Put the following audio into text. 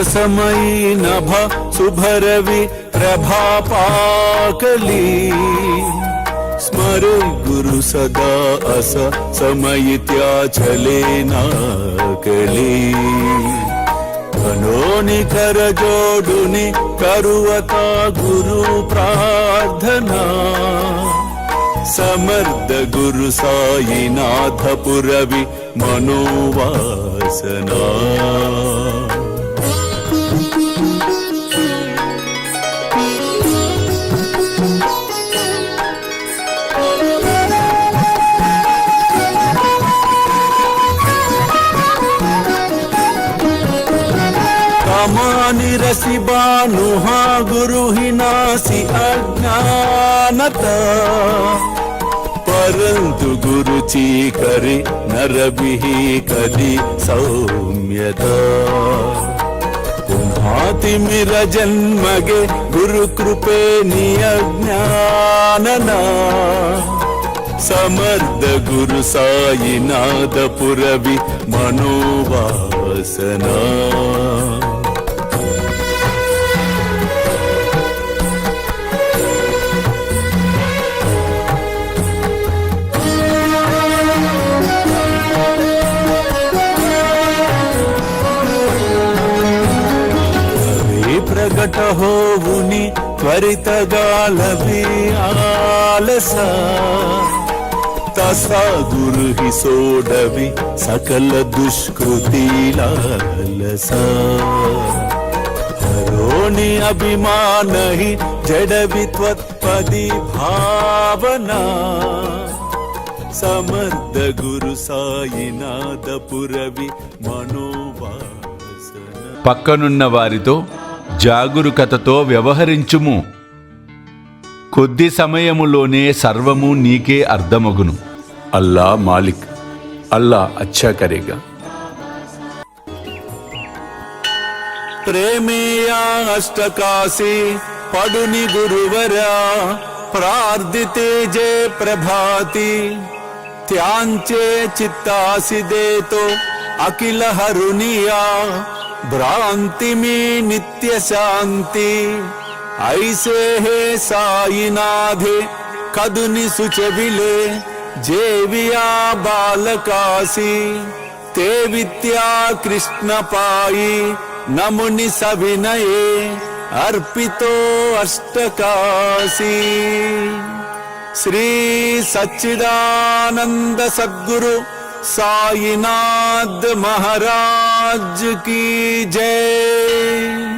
समयी नभ शुभरवि प्रभापाकली स्मरे गुरु सदा अस समयित्या चले नाकली कनोनि कर जोडुनि करुवता गुरु प्रार्थना समर्थ गुरु साईनाथ पुरवि मनोवासना रसी बानुहा गुरु ही नासी अज्ञानता परंतु गुरु ची करे नरबिही कदी सौम्यता पुन्हाति मिर जन्मगे गुरु कृपे नियज्ञानना समर्थ गुरु साईनाथ पुरवि मनोवासना प्रगट होवुनि त्वरित गालभि आलस तसा गुरु ही सोडवि सकल दुष्कृति लालस हरोनि अभिमान ही जडवि त्वत्पदि भावना समर्थ गुरु साईनाथ पुरवि मनोवासना పక్కనున్న వారితో జాగరూకతతో వ్యవహరించుము. కొద్ది సమయములోనే సర్వము నీకే అర్థమగును. అల్లా మాలిక్, అల్లా అచ్చా కరేగా. ప్రేమేయా అష్టకాశి పడుని గురువరా ప్రార్థితే జే ప్రభాతి త్యాంచే చిత్తాసి దేతో అఖిల హరునియా भ्रांति में नित्य शांति ऐसे है साईनाथे कदुनि सुचविले जेविया बालकासी ते विद्या कृष्ण पाई नमुनि सविनये अर्पितो अष्टकाशी श्री सच्चिदानंद सद्गुरु साईनाथ महाराज की जय।